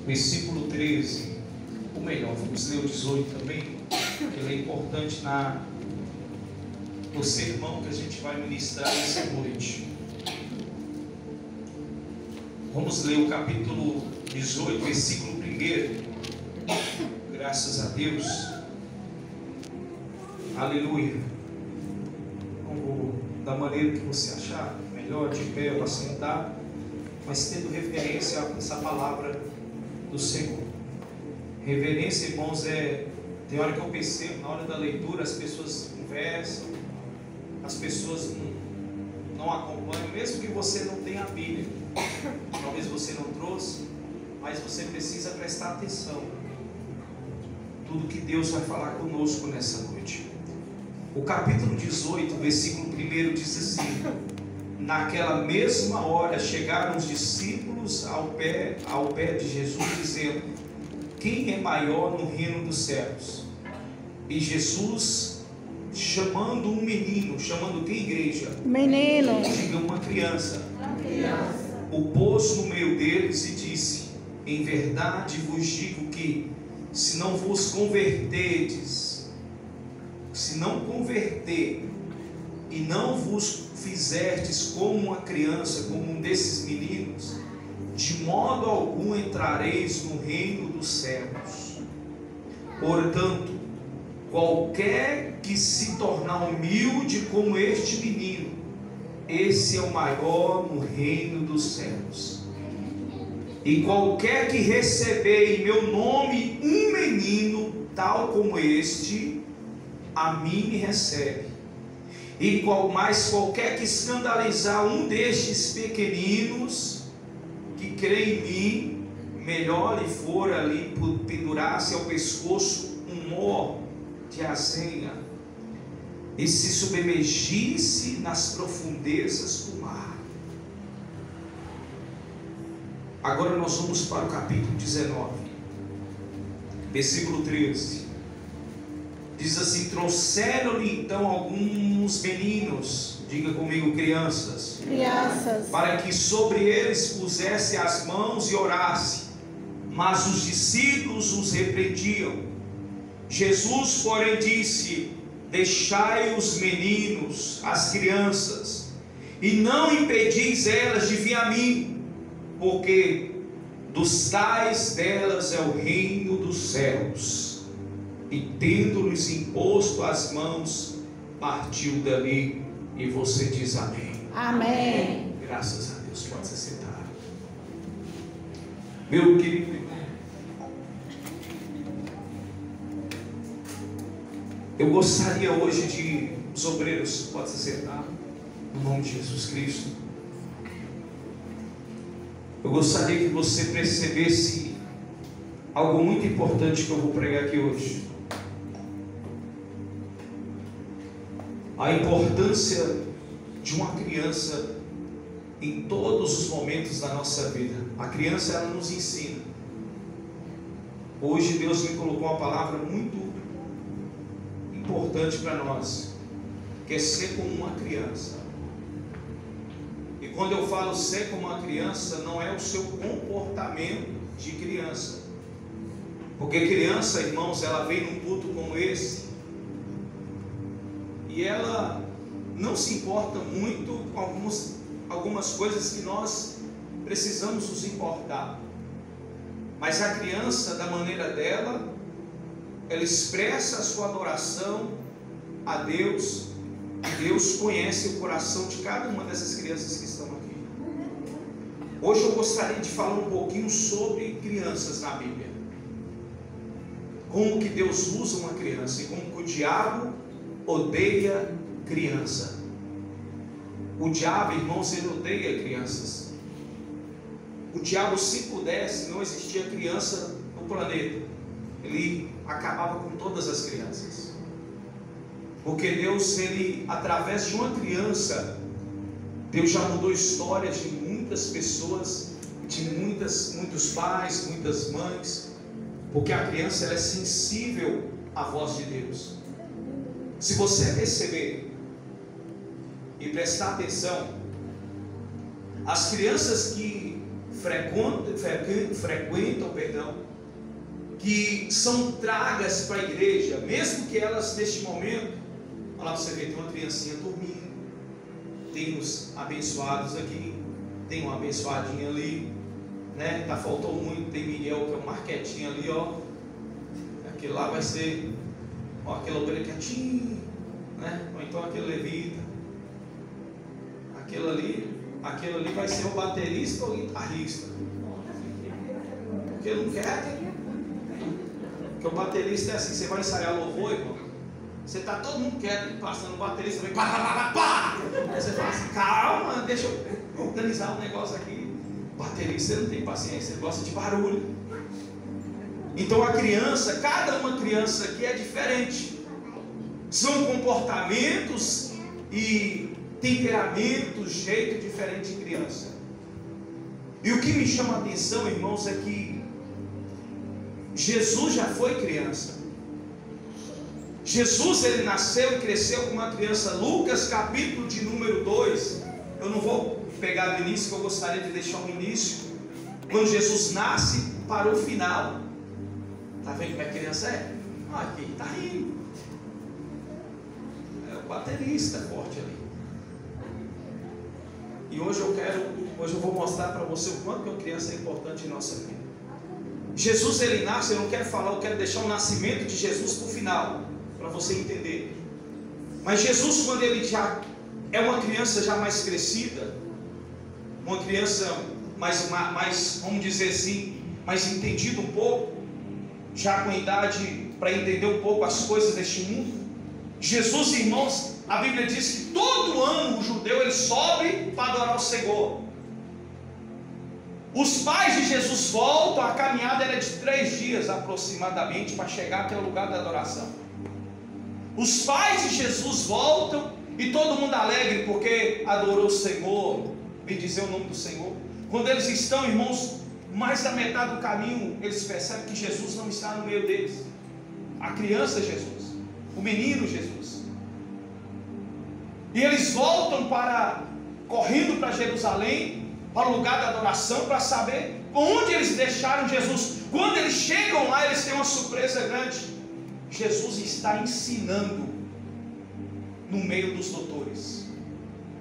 versículo 13, ou melhor, vamos ler o 18 também, que ele é importante no sermão que a gente vai ministrar essa noite. Vamos ler o capítulo 18, versículo 1. Graças a Deus. Aleluia. Da maneira que você achar melhor, de pé ou assentado, mas tendo reverência a essa palavra do Senhor. Reverência, irmãos, tem hora que eu percebo, na hora da leitura, as pessoas conversam, as pessoas não acompanham, mesmo que você não tenha a Bíblia, talvez você não trouxe, mas você precisa prestar atenção. Tudo que Deus vai falar conosco nessa noite. O capítulo 18, versículo 1 diz assim: naquela mesma hora chegaram os discípulos ao pé de Jesus, dizendo: quem é maior no reino dos céus? E Jesus, chamando um menino, chamando quem, igreja? Menino. Diga, uma criança. O pôs no meio deles e disse: em verdade vos digo que, se não vos converterdes, se não converter e não vos fizerdes como uma criança, como um desses meninos, de modo algum entrareis no reino dos céus. Portanto, qualquer que se tornar humilde como este menino, esse é o maior no reino dos céus. E qualquer que receber em meu nome um menino tal como este, a mim me recebe. E qualquer que escandalizar um destes pequeninos que crê em mim, melhor lhe for ali pendurar-se ao pescoço um nó de azenha e se submergisse nas profundezas do mar. Agora nós vamos para o capítulo 19, versículo 13. Diz assim: trouxeram-lhe então alguns meninos, diga comigo, crianças, para que sobre eles pusesse as mãos e orasse, mas os discípulos os repreendiam. Jesus, porém, disse: deixai os meninos, as crianças, e não impedis elas de vir a mim, porque dos tais delas é o reino dos céus. E tendo-lhes imposto as mãos, partiu dali. E você diz amém. Amém. Graças a Deus. Pode se sentar. Meu querido irmão, eu gostaria hoje de, os obreiros, pode se sentar, no nome de Jesus Cristo. Eu gostaria que você percebesse algo muito importante que eu vou pregar aqui hoje. A importância de uma criança em todos os momentos da nossa vida. A criança, ela nos ensina. Hoje Deus me colocou uma palavra muito importante para nós, que é ser como uma criança. E quando eu falo ser como uma criança, não é o seu comportamento de criança, porque criança, irmãos, ela vem num culto como esse e ela não se importa muito com algumas coisas que nós precisamos nos importar. Mas a criança, da maneira dela, ela expressa a sua adoração a Deus, e Deus conhece o coração de cada uma dessas crianças que estão aqui. Hoje eu gostaria de falar um pouquinho sobre crianças na Bíblia. Como que Deus usa uma criança e como que o diabo odeia criança. O diabo, irmãos, ele odeia crianças. O diabo, se pudesse, não existia criança no planeta. Ele acabava com todas as crianças. Porque Deus, ele, através de uma criança, Deus já mudou histórias de muitas pessoas, de muitos pais, muitas mães, porque a criança, ela é sensível à voz de Deus. Se você perceber e prestar atenção, as crianças que frequentam, que são tragas para a igreja, mesmo que elas neste momento, olha lá você vê, tem uma criancinha dormindo, tem os abençoados aqui, tem uma abençoadinha ali, né? Tá faltou muito, tem Miguel que é um marquetinho ali, ó, aquele lá vai ser, ó, aquela ovelha quietinha, né? Ou então aquele levita, aquele ali vai ser o baterista ou o guitarrista, porque não quer. Porque o baterista é assim, você vai ensaiar louvor, irmão, você está todo mundo quieto, passando o baterista, vem pá. Aí você fala assim, calma, deixa eu organizar um negócio aqui. O baterista não tem paciência, ele gosta de barulho. Então a criança, cada uma criança aqui é diferente. São comportamentos e temperamentos, jeito diferente de criança. E o que me chama a atenção, irmãos, é que Jesus já foi criança. Jesus, ele nasceu e cresceu como uma criança. Lucas capítulo de número 2, eu não vou pegar do início, que eu gostaria de deixar o início, quando Jesus nasce para o final. Está vendo como a criança é? Aqui está rindo, é o baterista forte ali. E hoje eu vou mostrar para você o quanto que a criança é importante em nossa vida. Jesus, ele nasce, eu não quero falar, eu quero deixar o nascimento de Jesus para o final, para você entender. Mas Jesus, quando ele já é uma criança já mais crescida, uma criança mais, vamos dizer assim, mais entendida um pouco, já com idade para entender um pouco as coisas deste mundo. Jesus, irmãos, a Bíblia diz que todo ano o judeu ele sobe para adorar o Senhor. Os pais de Jesus voltam, a caminhada era de 3 dias aproximadamente para chegar até o lugar da adoração. Os pais de Jesus voltam e todo mundo alegre porque adorou o Senhor, bendizer o nome do Senhor. Quando eles estão, irmãos, mais da metade do caminho, eles percebem que Jesus não está no meio deles. A criança Jesus, o menino Jesus. E eles voltam correndo para Jerusalém, para o lugar da adoração, para saber onde eles deixaram Jesus. Quando eles chegam lá, eles têm uma surpresa grande. Jesus está ensinando no meio dos doutores,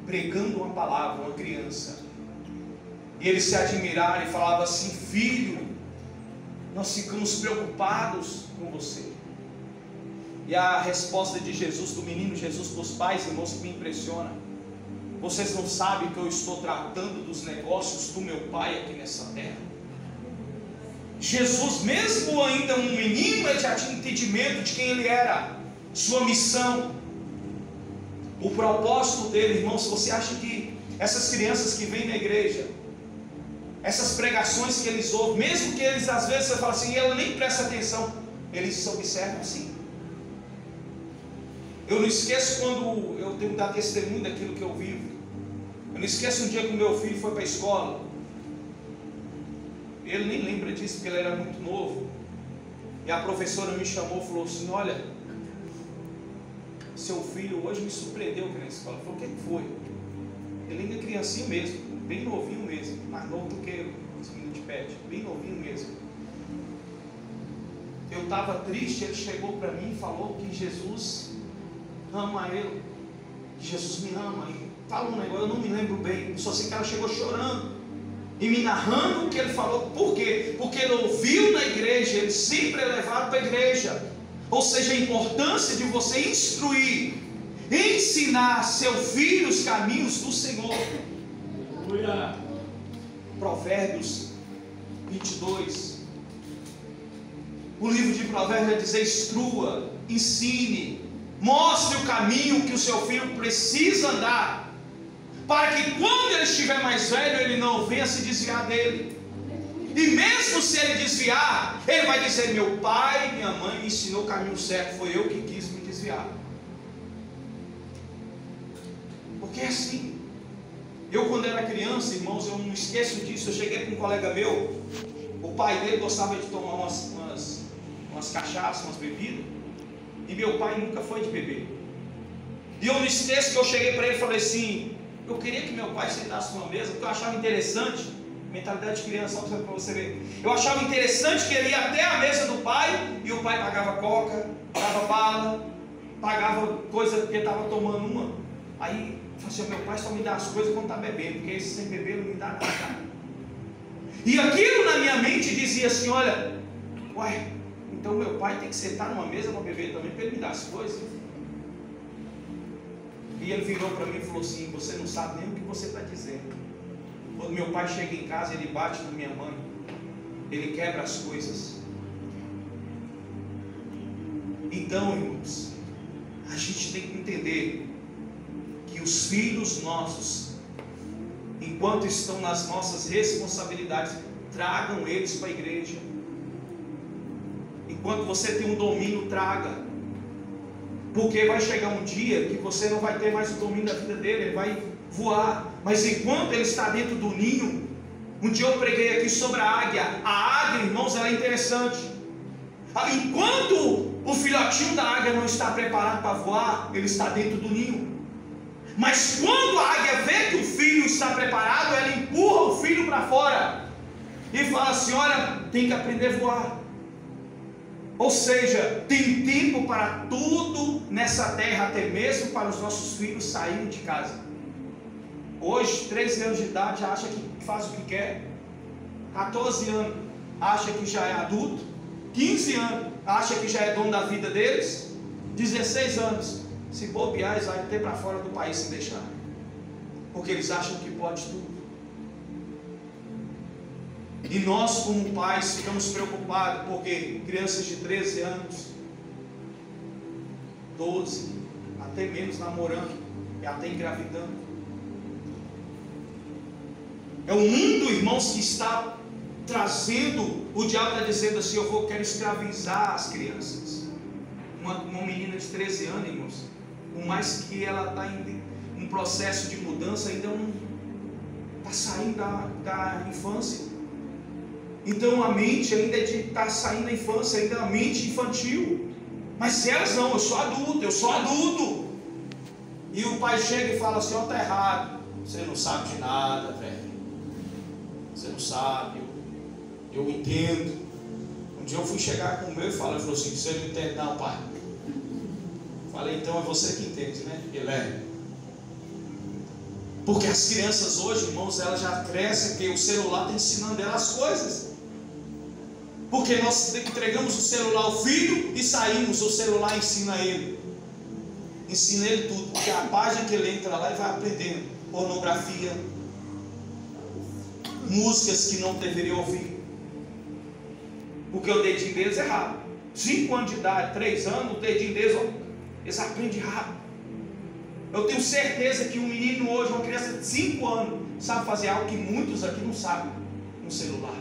pregando uma palavra, uma criança. E eles se admiraram e falavam assim: filho, nós ficamos preocupados com você. E a resposta de Jesus, do menino Jesus para os pais, irmãos, que me impressiona: vocês não sabem que eu estou tratando dos negócios do meu pai aqui nessa terra. Jesus, mesmo ainda um menino, ele já tinha entendimento de quem ele era, sua missão, o propósito dele. Irmão, se você acha que essas crianças que vêm na igreja, essas pregações que eles ouvem, mesmo que eles às vezes você fala assim, ela nem presta atenção, eles se observam sim. Eu não esqueço quando eu tenho que dar testemunho daquilo que eu vivo. Eu não esqueço um dia que o meu filho foi para a escola. Ele nem lembra disso porque ele era muito novo. E a professora me chamou e falou assim: olha, seu filho hoje me surpreendeu aqui na escola. Eu falei: o que foi? Ele ainda é criancinha mesmo, bem novinho mesmo, mais novo do que os meninos de pet, bem novinho mesmo. Eu estava triste, ele chegou para mim e falou que Jesus ama ele, que Jesus me ama. E fala um negócio, eu não me lembro bem, só sei que ela chegou chorando e me narrando o que ele falou. Por quê? Porque ele ouviu na igreja, ele sempre é levado para a igreja. Ou seja, a importância de você instruir, ensinar seu filho os caminhos do Senhor. Aleluia. Provérbios 22. O livro de Provérbios vai dizer: instrua, ensine, mostre o caminho que o seu filho precisa andar, para que quando ele estiver mais velho, ele não venha se desviar dele. E mesmo se ele desviar, ele vai dizer: meu pai e minha mãe me ensinou o caminho certo, foi eu que quis me desviar. Porque é assim. Eu, quando era criança, irmãos, eu não esqueço disso. Eu cheguei com um colega meu, o pai dele gostava de tomar umas cachaças, umas bebidas, e meu pai nunca foi de beber. E eu não esqueço que eu cheguei para ele e falei assim: eu queria que meu pai sentasse numa mesa, porque eu achava interessante Mentalidade de criança, só para você ver. Eu achava interessante que ele ia até a mesa do pai e o pai pagava coca, pagava bala, pagava coisa que estava tomando uma. Aí eu falei assim: meu pai só me dá as coisas quando está bebendo, porque esse sem beber não me dá nada. E aquilo na minha mente dizia assim: olha, ué, então meu pai tem que sentar numa mesa para beber também, para ele me dar as coisas. E ele virou para mim e falou assim: você não sabe nem o que você está dizendo. Quando meu pai chega em casa, ele bate na minha mãe, ele quebra as coisas. Então, irmãos, a gente tem que entender que os filhos nossos, enquanto estão nas nossas responsabilidades, tragam eles para a igreja. Enquanto você tem um domínio, traga. Porque vai chegar um dia que você não vai ter mais o domínio da vida dele, ele vai voar. Mas enquanto ele está dentro do ninho, um dia eu preguei aqui sobre a águia. A águia, irmãos, ela é interessante. Enquanto o filhotinho da águia não está preparado para voar, ele está dentro do ninho. Mas quando a águia vê que o filho está preparado, ela empurra o filho para fora e fala assim: olha, tem que aprender a voar. Ou seja, tem tempo para tudo nessa terra, até mesmo para os nossos filhos saírem de casa. Hoje, 13 anos de idade, acha que faz o que quer. 14 anos, acha que já é adulto. 15 anos, acha que já é dono da vida deles. 16 anos, se bobear, eles vão ter para fora do país se deixar. Porque eles acham que pode tudo. E nós, como pais, ficamos preocupados porque crianças de 13 anos, 12, até menos, namorando e até engravidando. É o mundo, irmãos, que está trazendo, o diabo está dizendo assim: quero escravizar as crianças. Uma menina de 13 anos, irmãos, por mais que ela está em um processo de mudança, ainda não está saindo da infância. Então a mente ainda está saindo da infância, ainda é a mente infantil. Mas elas não: eu sou adulto. E o pai chega e fala assim: ó, está errado, você não sabe de nada, velho. Você não sabe, eu entendo. Um dia eu fui chegar com o meu e falei: ele falou assim: você não entende não, pai. Falei: então é você que entende, né? Ele é. Porque as crianças hoje, irmãos, elas já crescem, que o celular está ensinando elas as coisas. Porque nós entregamos o celular ao filho e saímos, o celular ensina ele. Ensina ele tudo, porque a página que ele entra lá, ele vai aprendendo pornografia, músicas que não deveria ouvir, porque o dedinho deles é rápido. 5 anos de idade, 3 anos, o dedinho deles, eles aprendem rápido. Eu tenho certeza que um menino hoje, uma criança de 5 anos, sabe fazer algo que muitos aqui não sabem no celular.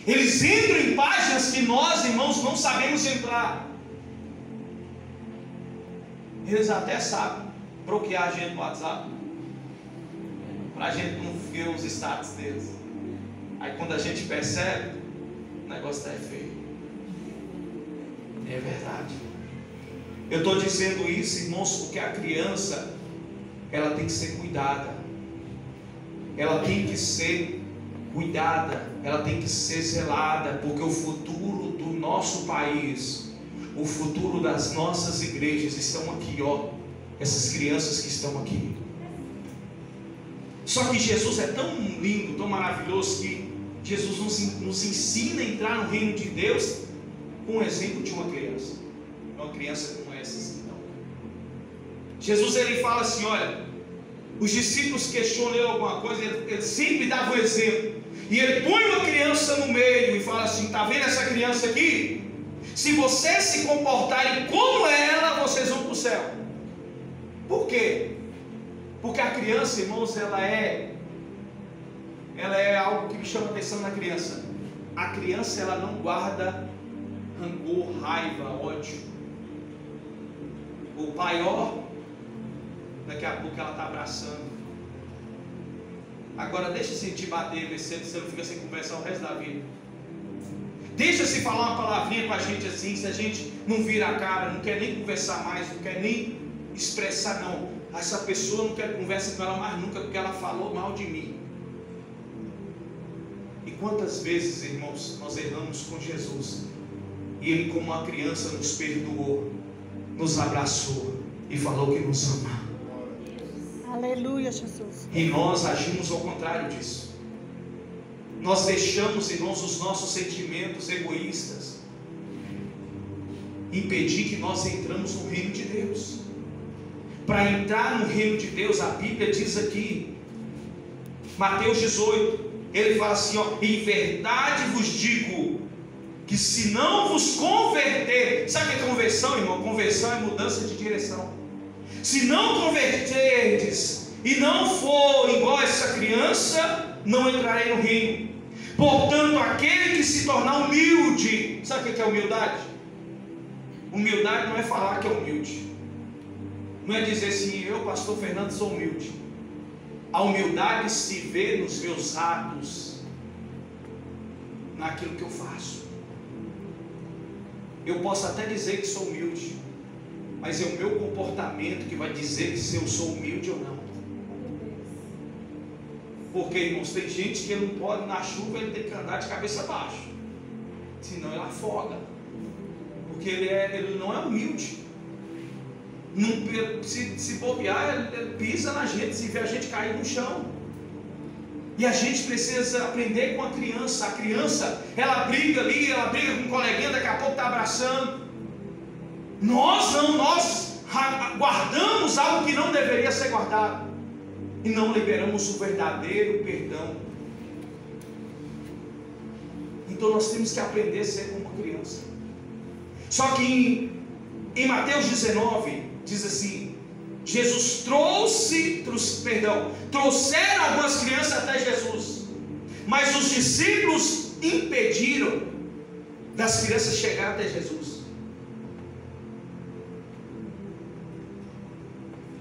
Eles entram em páginas que nós, irmãos, não sabemos entrar. Eles até sabem bloquear a gente no WhatsApp, para a gente não ver os status deles. Aí quando a gente percebe, o negócio está feio. É verdade. Eu estou dizendo isso, irmãos, porque a criança, ela tem que ser cuidada. Ela tem que ser cuidada. Ela tem que ser zelada, porque o futuro do nosso país, o futuro das nossas igrejas estão aqui, ó. Essas crianças que estão aqui. Só que Jesus é tão lindo, tão maravilhoso, que Jesus nos ensina a entrar no reino de Deus com o exemplo de uma criança. Uma criança como essa assim, não. Jesus, ele fala assim: olha, os discípulos questionam alguma coisa, ele sempre dava o exemplo. E ele põe uma criança no meio e fala assim: está vendo essa criança aqui? Se vocês se comportarem como ela, vocês vão para o céu. Por quê? Porque a criança, irmãos, ela é algo que me chama a atenção na criança. A criança, ela não guarda rancor, raiva, ódio. O pai, ó, daqui a pouco ela está abraçando. Agora deixa se te bater, ver se você não fica sem conversar o resto da vida. Deixa se falar uma palavrinha com a gente assim, se a gente não vira a cara, não quer nem conversar mais, não quer nem expressar, não. Essa pessoa não quer conversar com ela mais nunca, porque ela falou mal de mim. E quantas vezes, irmãos, nós erramos com Jesus, e Ele, como uma criança, nos perdoou, nos abraçou e falou que nos ama. Aleluia, Jesus. E nós agimos ao contrário disso. Nós deixamos, irmãos, os nossos sentimentos egoístas impedir que nós entramos no reino de Deus. Para entrar no reino de Deus, a Bíblia diz aqui, Mateus 18, ele fala assim, ó: em verdade vos digo, que se não vos converter, sabe o que é conversão, irmão? Conversão é mudança de direção. Se não converterdes e não for igual a essa criança, não entrarei no reino. Portanto, aquele que se tornar humilde, sabe o que é humildade? Humildade não é falar que é humilde, não é dizer assim, eu, pastor Fernando, sou humilde. A humildade se vê nos meus atos, naquilo que eu faço. Eu posso até dizer que sou humilde, mas é o meu comportamento que vai dizer se eu sou humilde ou não. Porque, irmãos, tem gente que não pode, na chuva ele tem que andar de cabeça baixa, senão ele afoga, porque ele não é humilde. Não, se bobear, ele pisa na gente, se vê a gente cair no chão. E a gente precisa aprender com a criança. A criança, ela briga ali, ela briga com um coleguinha, daqui a pouco está abraçando. Nós guardamos algo que não deveria ser guardado, e não liberamos o verdadeiro perdão. Então nós temos que aprender a ser como uma criança. Só que em Mateus 19 diz assim: Jesus trouxeram algumas crianças até Jesus, mas os discípulos impediram das crianças chegar até Jesus.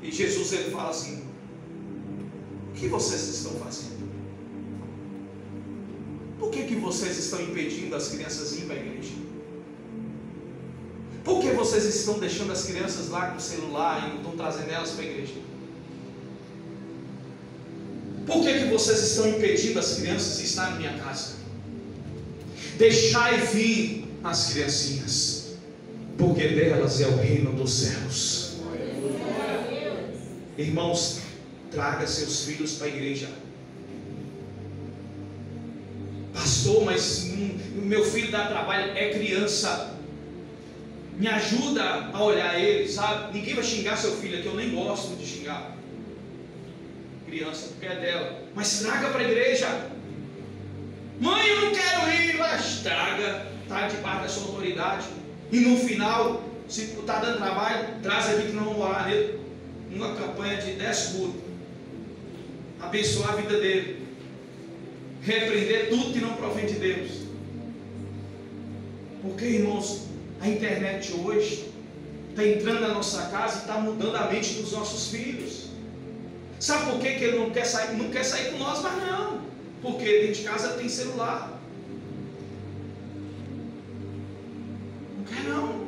E Jesus, ele fala assim: o que vocês estão fazendo? Por que vocês estão impedindo as crianças ir para a igreja? Por que vocês estão deixando as crianças lá com o celular e não estão trazendo elas para a igreja? Por que vocês estão impedindo as crianças de estar na minha casa? Deixai vir as criancinhas, porque delas é o reino dos céus. Irmãos, traga seus filhos para a igreja. Pastor, mas meu filho dá trabalho, é criança. Me ajuda a olhar ele, sabe? Ninguém vai xingar seu filho aqui, eu nem gosto de xingar criança, porque é dela. Mas traga para a igreja. Mãe, eu não quero ir, mas traga, está debaixo da sua autoridade. E no final, se está dando trabalho, traz aqui que não vamos orar nele. Uma campanha de 10 cultos, abençoar a vida dele, repreender tudo que não provém de Deus. Porque, irmãos, a internet hoje está entrando na nossa casa e está mudando a mente dos nossos filhos. Sabe por que ele não quer sair? Não quer sair com nós, mas não, porque dentro de casa tem celular. Não quer não.